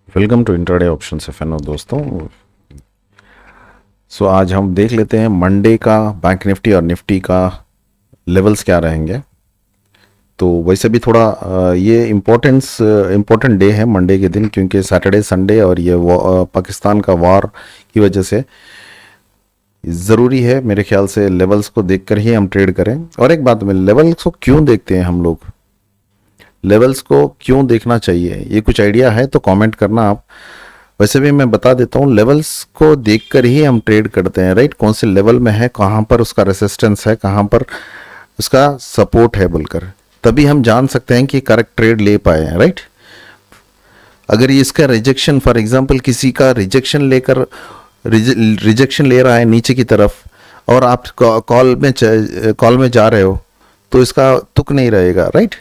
Welcome to intraday option F and O दोस्तों। आज हम देख लेते हैं मंडे का बैंक निफ्टी और निफ्टी का लेवल्स क्या रहेंगे। तो वैसे भी थोड़ा ये इम्पोर्टेंट डे है मंडे के दिन, क्योंकि सैटरडे संडे और ये पाकिस्तान का वार की वजह से ज़रूरी है मेरे ख्याल से लेवल्स को देखकर ही हम ट्रेड करें। और एक बात में, लेवल्स को क्यों देखते हैं हम लोग, लेवल्स को क्यों देखना चाहिए, ये कुछ आइडिया है तो कमेंट करना आप। वैसे भी मैं बता देता हूँ, लेवल्स को देखकर ही हम ट्रेड करते हैं, राइट। कौन से लेवल में है, कहाँ पर उसका रेसिस्टेंस है, कहाँ पर उसका सपोर्ट है बोलकर, तभी हम जान सकते हैं कि करेक्ट ट्रेड ले पाए हैं, राइट। अगर ये इसका रिजेक्शन, फॉर एग्जांपल किसी का रिजेक्शन लेकर रिजेक्शन ले रहा है नीचे की तरफ और आप कॉल में जा रहे हो, तो इसका तुक नहीं रहेगा, राइट।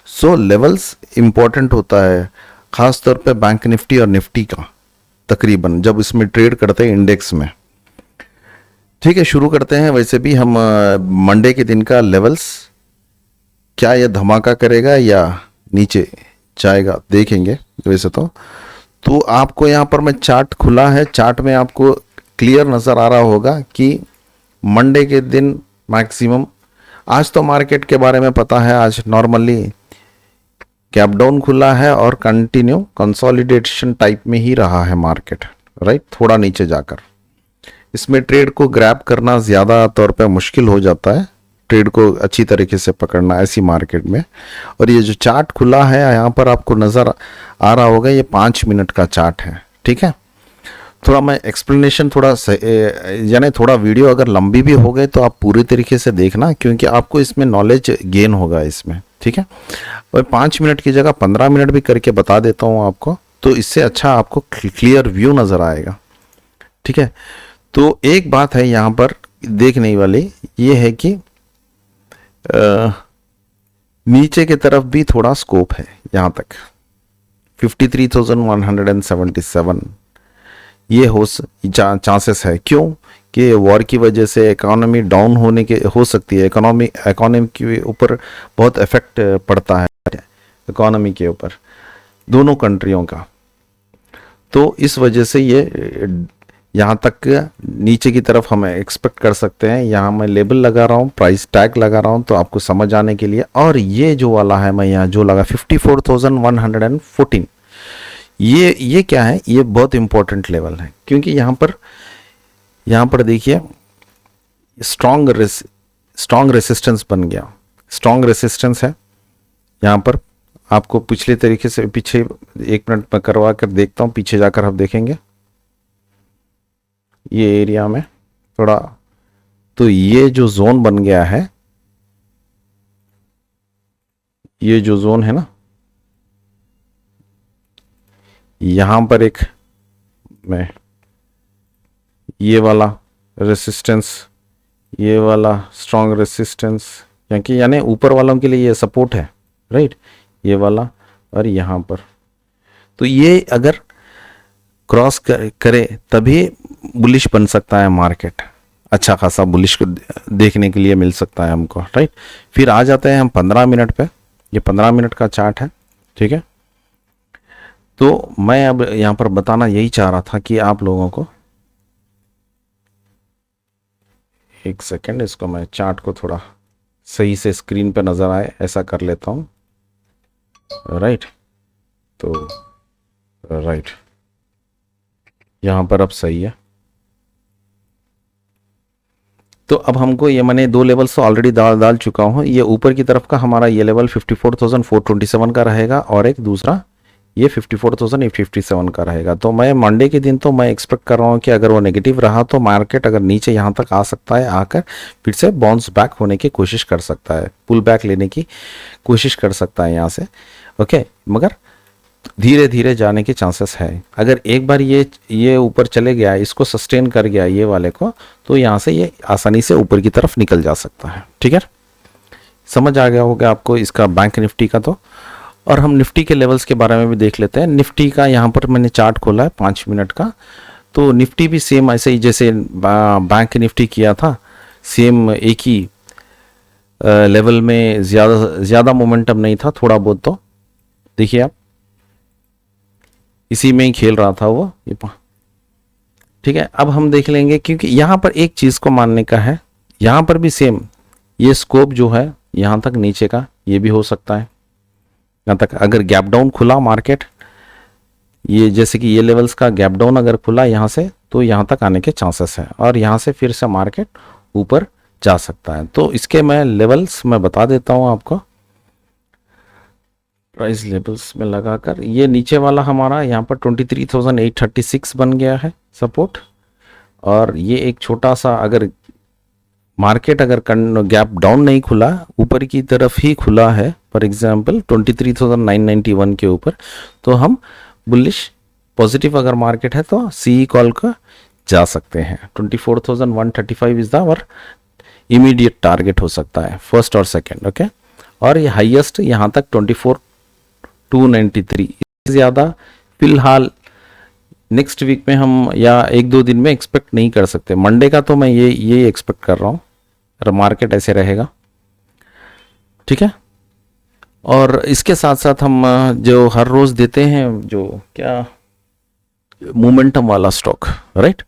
सो लेवल्स इंपॉर्टेंट होता है, खास तौर पे बैंक निफ्टी और निफ्टी का, तकरीबन जब इसमें ट्रेड करते हैं इंडेक्स में। ठीक है, शुरू करते हैं। वैसे भी हम मंडे के दिन का लेवल्स, क्या यह धमाका करेगा या नीचे जाएगा देखेंगे। वैसे तो आपको यहाँ पर मैं चार्ट खुला है, चार्ट में आपको क्लियर नज़र आ रहा होगा कि मंडे के दिन मैक्सिमम, आज तो मार्केट के बारे में पता है, आज नॉर्मली गैप डाउन खुला है और कंटिन्यू कंसोलिडेशन टाइप में ही रहा है मार्केट, राइट। थोड़ा नीचे जाकर इसमें ट्रेड को ग्रैब करना ज़्यादा तौर पे मुश्किल हो जाता है, ट्रेड को अच्छी तरीके से पकड़ना ऐसी मार्केट में। और ये जो चार्ट खुला है यहाँ पर आपको नज़र आ रहा होगा, ये 5 मिनट का चार्ट है, ठीक है। थोड़ा मैं एक्सप्लेनेशन थोड़ा यानी थोड़ा वीडियो अगर लंबी भी हो गए तो आप पूरी तरीके से देखना, क्योंकि आपको इसमें नॉलेज गेन होगा इसमें, ठीक है। और 5 मिनट की जगह 15 मिनट भी करके बता देता हूँ आपको, तो इससे अच्छा आपको क्लियर व्यू नज़र आएगा, ठीक है। तो एक बात है यहाँ पर देखने वाली, ये है कि नीचे की तरफ भी थोड़ा स्कोप है, यहाँ तक 53,177 ये चांसेस है। क्यों कि वॉर की वजह से इकोनॉमी डाउन होने के हो सकती है, इकोनॉमी के ऊपर बहुत इफेक्ट पड़ता है, इकोनॉमी के ऊपर दोनों कंट्रियों का। तो इस वजह से ये यहाँ तक नीचे की तरफ हम एक्सपेक्ट कर सकते हैं। यहाँ मैं लेबल लगा रहा हूँ, प्राइस टैग लगा रहा हूँ, तो आपको समझ आने के लिए। और ये जो वाला है, मैं यहाँ जो लगा 54,114, ये क्या है, ये बहुत इंपॉर्टेंट लेवल है, क्योंकि यहाँ पर देखिए स्ट्रॉन्ग रेसिस्टेंस बन गया, स्ट्रॉन्ग रेसिस्टेंस है यहाँ पर। आपको पिछले तरीके से पीछे 1 मिनट में करवा कर देखता हूँ, पीछे जाकर आप देखेंगे ये एरिया में थोड़ा, तो ये जो जोन बन गया है, ये जो जोन है ना, यहां पर एक मैं ये वाला रेसिस्टेंस, ये वाला स्ट्रॉन्ग रेसिस्टेंस, क्योंकि यानी ऊपर वालों के लिए ये सपोर्ट है, राइट, ये वाला। और यहां पर तो ये अगर क्रॉस करे तभी बुलिश बन सकता है मार्केट, अच्छा खासा बुलिश को देखने के लिए मिल सकता है हमको, राइट। फिर आ जाते हैं हम 15 मिनट पे, ये 15 मिनट का चार्ट है, ठीक है। तो मैं अब यहाँ पर बताना यही चाह रहा था कि आप लोगों को, एक सेकेंड, इसको मैं चार्ट को थोड़ा सही से स्क्रीन पे नज़र आए ऐसा कर लेता हूँ, राइट। तो राइट, यहाँ पर अब सही है। तो अब हमको ये, मैंने 2 लेवल्स तो ऑलरेडी डाल चुका हूँ। ये ऊपर की तरफ का हमारा ये लेवल 54,427 का रहेगा, और एक दूसरा ये 54,857 का रहेगा। तो मैं मंडे के दिन तो मैं एक्सपेक्ट कर रहा हूँ कि अगर वो नेगेटिव रहा तो मार्केट अगर नीचे यहाँ तक आ सकता है, आकर फिर से बाउंस बैक होने की कोशिश कर सकता है, पुल बैक लेने की कोशिश कर सकता है यहाँ से, ओके। मगर धीरे धीरे जाने के चांसेस है। अगर एक बार ये ऊपर चले गया, इसको सस्टेन कर गया ये वाले को, तो यहाँ से ये आसानी से ऊपर की तरफ निकल जा सकता है, ठीक है। समझ आ गया होगा आपको इसका बैंक निफ्टी का। तो और हम निफ्टी के लेवल्स के बारे में भी देख लेते हैं। निफ्टी का यहाँ पर मैंने चार्ट खोला है 5 मिनट का, तो निफ्टी भी सेम ऐसे ही जैसे बैंक निफ्टी किया था, सेम एक ही लेवल में, ज़्यादा मोमेंटम नहीं था, थोड़ा बहुत। तो देखिए आप इसी में ही खेल रहा था वो ये ठीक है। अब हम देख लेंगे, क्योंकि यहाँ पर एक चीज़ को मानने का है, यहाँ पर भी सेम ये स्कोप जो है यहाँ तक नीचे का ये भी हो सकता है, यहाँ तक अगर गैप डाउन खुला मार्केट, ये जैसे कि ये लेवल्स का गैप डाउन अगर खुला यहाँ से तो यहाँ तक आने के चांसेस हैं, और यहाँ से फिर से मार्केट ऊपर जा सकता है। तो इसके मैं लेवल्स मैं बता देता हूँ आपको, प्राइस लेवल्स में लगाकर। ये नीचे वाला हमारा यहाँ पर 23,836 बन गया है सपोर्ट, और ये एक छोटा सा अगर मार्केट अगर गैप डाउन नहीं खुला, ऊपर की तरफ ही खुला है, फॉर एग्जांपल 23,991 के ऊपर, तो हम बुलिश पॉजिटिव अगर मार्केट है तो सी कॉल का जा सकते हैं। 24,135 is the our immediate target हो सकता है, फर्स्ट और सेकंड। ओके, और ये हाईएस्ट यहाँ तक 24,293, ज़्यादा फिलहाल नेक्स्ट वीक में हम या एक दो दिन में एक्सपेक्ट नहीं कर सकते। मंडे का तो मैं ये एक्सपेक्ट कर रहा हूँ मार्केट ऐसे रहेगा, ठीक है। और इसके साथ साथ हम जो हर रोज़ देते हैं जो क्या मोमेंटम वाला स्टॉक, राइट,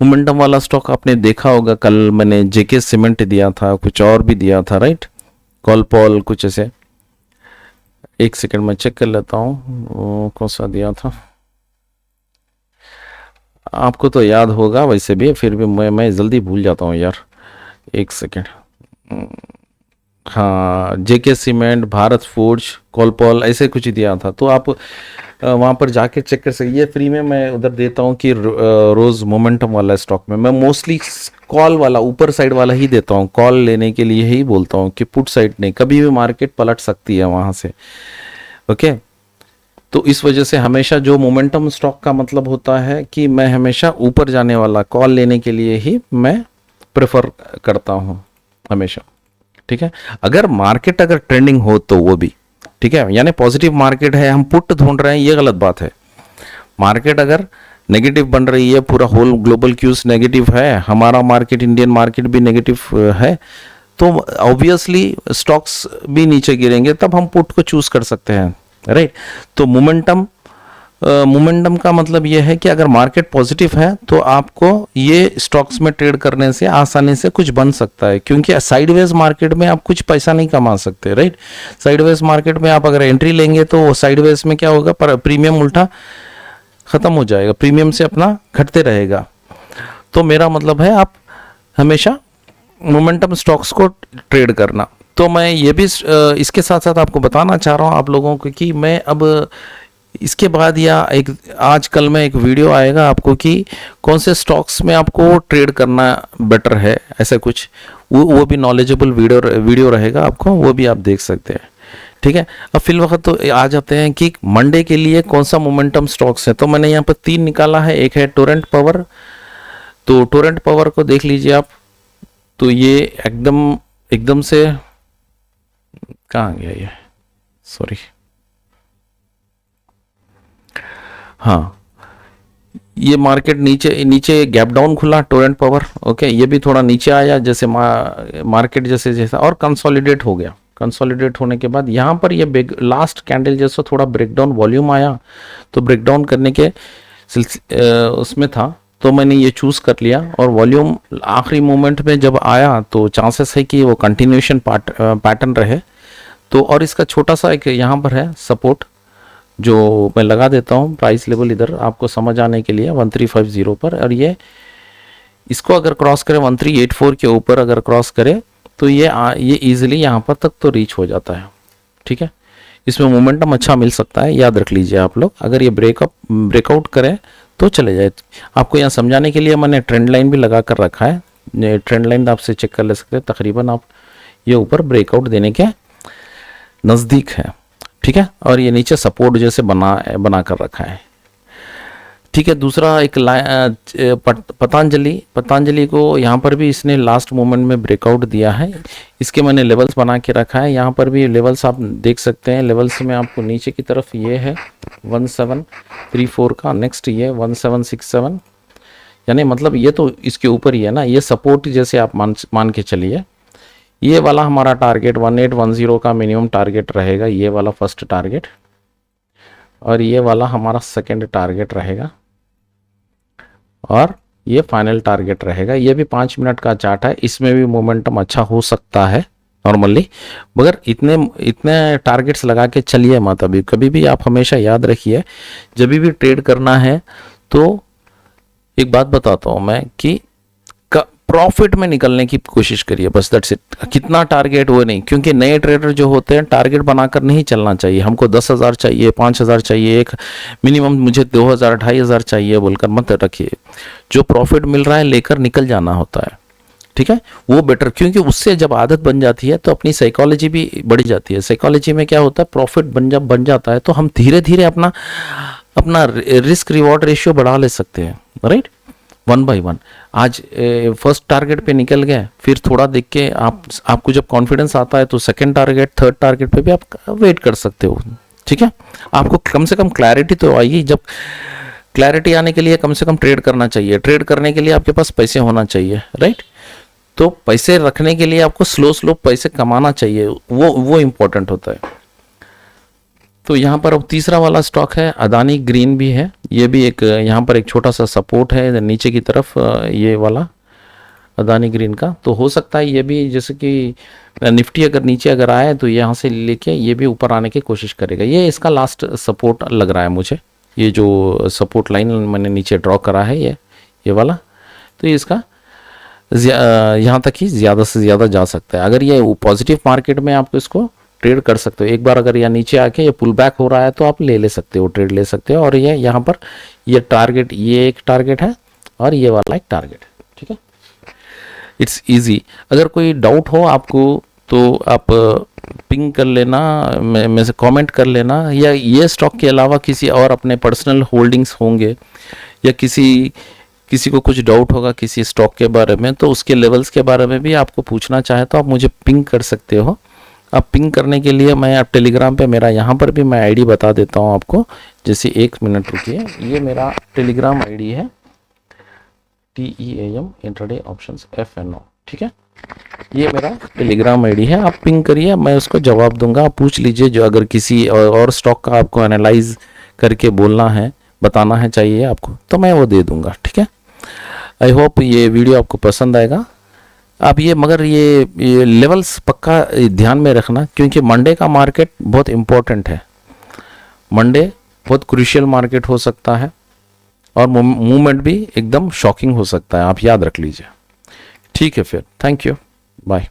मोमेंटम वाला स्टॉक आपने देखा होगा, कल मैंने जेके सीमेंट दिया था, कुछ और भी दिया था, राइट, कॉलपॉल कुछ ऐसे। एक सेकंड में चेक कर लेता हूँ कौन सा दिया था, आपको तो याद होगा वैसे भी, फिर भी मैं जल्दी भूल जाता हूँ यार, एक सेकंड। हाँ, जेके सीमेंट, भारत फोर्ज, कॉलपॉल ऐसे कुछ दिया था, तो आप वहाँ पर जाके चेक कर सकते। ये फ्री में मैं उधर देता हूँ कि रोज़ मोमेंटम वाला स्टॉक में मैं मोस्टली कॉल वाला ऊपर साइड वाला ही देता हूँ, कॉल लेने के लिए ही बोलता हूँ कि पुट साइड नहीं, कभी भी मार्केट पलट सकती है वहाँ से। ओके, तो इस वजह से हमेशा जो मोमेंटम स्टॉक का मतलब होता है कि मैं हमेशा ऊपर जाने वाला कॉल लेने के लिए ही मैं प्रेफर करता हूँ हमेशा, ठीक है। अगर मार्केट अगर ट्रेंडिंग हो तो वो भी ठीक है, यानी पॉजिटिव मार्केट है, हम पुट ढूंढ रहे हैं, ये गलत बात है। मार्केट अगर नेगेटिव बन रही है, पूरा होल ग्लोबल क्यूज नेगेटिव है, हमारा मार्केट इंडियन मार्केट भी नेगेटिव है, तो ऑब्वियसली स्टॉक्स भी नीचे गिरेंगे, तब हम पुट को चूज कर सकते हैं, राइट। तो मोमेंटम का मतलब यह है कि अगर मार्केट पॉजिटिव है तो आपको ये स्टॉक्स में ट्रेड करने से आसानी से कुछ बन सकता है, क्योंकि साइडवेज मार्केट में आप कुछ पैसा नहीं कमा सकते, राइट। साइडवेज मार्केट में आप अगर एंट्री लेंगे तो साइडवेज में क्या होगा, पर प्रीमियम उल्टा खत्म हो जाएगा, प्रीमियम से अपना घटते रहेगा। तो मेरा मतलब है आप हमेशा मोमेंटम स्टॉक्स को ट्रेड करना। तो मैं ये भी इसके साथ साथ आपको बताना चाह रहा हूँ आप लोगों को कि मैं अब इसके बाद या एक आजकल में एक वीडियो आएगा आपको कि कौन से स्टॉक्स में आपको ट्रेड करना बेटर है, ऐसा कुछ वो भी नॉलेजेबल वीडियो रहेगा आपको, वो भी आप देख सकते हैं, ठीक है। अब फिल वक्त तो आ जाते हैं कि मंडे के लिए कौन सा मोमेंटम स्टॉक्स है। तो मैंने यहाँ पर 3 निकाला है, एक है टोरेंट पावर, तो टोरेंट पावर को देख लीजिए आप, तो ये एकदम से कहाँ गया ये, सॉरी, हाँ, ये मार्केट नीचे गैप डाउन खुला टोरेंट पावर, ओके, ये भी थोड़ा नीचे आया जैसे मार्केट जैसा और कंसोलिडेट हो गया। कंसोलिडेट होने के बाद यहाँ पर ये लास्ट कैंडल जैसा थोड़ा ब्रेकडाउन वॉल्यूम आया, तो ब्रेकडाउन करने के उसमें था, तो मैंने ये चूज कर लिया, और वॉल्यूम आखिरी मोमेंट में जब आया तो चांसेस है कि वो कंटिन्यूएशन पैटर्न रहे। तो और इसका छोटा सा एक यहाँ पर है सपोर्ट जो मैं लगा देता हूँ, प्राइस लेवल इधर आपको समझ आने के लिए 1350 पर, और ये इसको अगर क्रॉस करे 1384 के ऊपर अगर क्रॉस करे तो ये इजीली यहाँ पर तक तो रीच हो जाता है, ठीक है। इसमें मोमेंटम अच्छा मिल सकता है, याद रख लीजिए आप लोग। अगर ये ब्रेकआउट करे तो चले जाए। आपको यहाँ समझाने के लिए मैंने ट्रेंड लाइन भी लगा कर रखा है, ट्रेंड लाइन आपसे चेक कर ले सकते हैं, तकरीबन आप ये ऊपर ब्रेकआउट देने के नज़दीक है, ठीक है। और ये नीचे सपोर्ट जैसे बना कर रखा है, ठीक है। दूसरा एक पतंजलि को यहाँ पर भी इसने लास्ट मोमेंट में ब्रेकआउट दिया है, इसके मैंने लेवल्स बना के रखा है। यहाँ पर भी लेवल्स आप देख सकते हैं, लेवल्स में आपको नीचे की तरफ ये है 1734 का, नेक्स्ट ये 1767, यानी मतलब ये तो इसके ऊपर ही है ना, ये सपोर्ट जैसे आप मान के चलिए। ये वाला हमारा टारगेट 1810 का मिनिमम टारगेट रहेगा, ये वाला फर्स्ट टारगेट और ये वाला हमारा सेकेंड टारगेट रहेगा और ये फाइनल टारगेट रहेगा। ये भी 5 मिनट का चार्ट है, इसमें भी मोमेंटम अच्छा हो सकता है नॉर्मली, मगर इतने इतने टारगेट्स लगा के चलिए मत। अभी कभी भी आप हमेशा याद रखिए, जब भी ट्रेड करना है तो एक बात बताता हूं मैं कि प्रॉफिट में निकलने की कोशिश करिए, बस दैट्स इट। कितना टारगेट वो नहीं, क्योंकि नए ट्रेडर जो होते हैं टारगेट बनाकर नहीं चलना चाहिए। हमको 10,000 चाहिए, 5,000 चाहिए, एक मिनिमम मुझे 2,000 2,500 चाहिए बोलकर मत रखिए। जो प्रॉफिट मिल रहा है लेकर निकल जाना होता है, ठीक है, वो बेटर। क्योंकि उससे जब आदत बन जाती है तो अपनी साइकोलॉजी भी बढ़ जाती है। साइकोलॉजी में क्या होता है, प्रॉफिट बन जाता है तो हम धीरे धीरे अपना अपना रिस्क रिवॉर्ड रेशियो बढ़ा ले सकते हैं, राइट, 1 by 1। आज फर्स्ट टारगेट पे निकल गए, फिर थोड़ा देख के आपको जब कॉन्फिडेंस आता है तो सेकंड टारगेट, थर्ड टारगेट पे भी आप वेट कर सकते हो, ठीक है। आपको कम से कम क्लैरिटी तो आइए। जब क्लैरिटी आने के लिए कम से कम ट्रेड करना चाहिए। ट्रेड करने के लिए आपके पास पैसे होना चाहिए, राइट। तो पैसे रखने के लिए आपको स्लो पैसे कमाना चाहिए, वो इंपॉर्टेंट होता है। तो यहाँ पर अब तीसरा वाला स्टॉक है अदानी ग्रीन भी है। ये भी एक यहाँ पर एक छोटा सा सपोर्ट है नीचे की तरफ, ये वाला अदानी ग्रीन का। तो हो सकता है ये भी, जैसे कि निफ्टी अगर नीचे अगर आए तो यहाँ से लेके ये भी ऊपर आने की कोशिश करेगा। ये इसका लास्ट सपोर्ट लग रहा है मुझे, ये जो सपोर्ट लाइन मैंने नीचे ड्रॉ करा है ये वाला। तो ये इसका यहाँ तक ही ज़्यादा से ज़्यादा जा सकता है। अगर ये पॉजिटिव मार्केट में आपको इसको ट्रेड कर सकते हो। एक बार अगर यहाँ नीचे आके ये पुल बैक हो रहा है तो आप ले सकते हो, ट्रेड ले सकते हो। और ये यहाँ पर ये टारगेट, ये एक टारगेट है और ये वाला एक टारगेट है, ठीक है। It's easy. अगर कोई डाउट हो आपको तो आप पिंग कर लेना, में से कमेंट कर लेना, या ये स्टॉक के अलावा किसी और अपने पर्सनल होल्डिंग्स होंगे या किसी को कुछ डाउट होगा किसी स्टॉक के बारे में, तो उसके लेवल्स के बारे में भी आपको पूछना चाहे तो आप मुझे पिंग कर सकते हो। अब पिंग करने के लिए मैं आप टेलीग्राम पे मेरा यहाँ पर भी मैं आईडी बता देता हूँ आपको। जैसे 1 मिनट रुकिए, ये मेरा टेलीग्राम आईडी है, TEAM इंट्राडे ऑप्शंस FNO, ठीक है। ये मेरा टेलीग्राम आईडी है, आप पिंग करिए, मैं उसको जवाब दूंगा। आप पूछ लीजिए, जो अगर किसी और स्टॉक का आपको एनालाइज करके बोलना है, बताना है चाहिए आपको, तो मैं वो दे दूंगा, ठीक है। आई होप ये वीडियो आपको पसंद आएगा। अब मगर ये लेवल्स पक्का ध्यान में रखना, क्योंकि मंडे का मार्केट बहुत इम्पोर्टेंट है। मंडे बहुत क्रूशियल मार्केट हो सकता है और मूवमेंट भी एकदम शॉकिंग हो सकता है, आप याद रख लीजिए। ठीक है, फिर थैंक यू, बाय।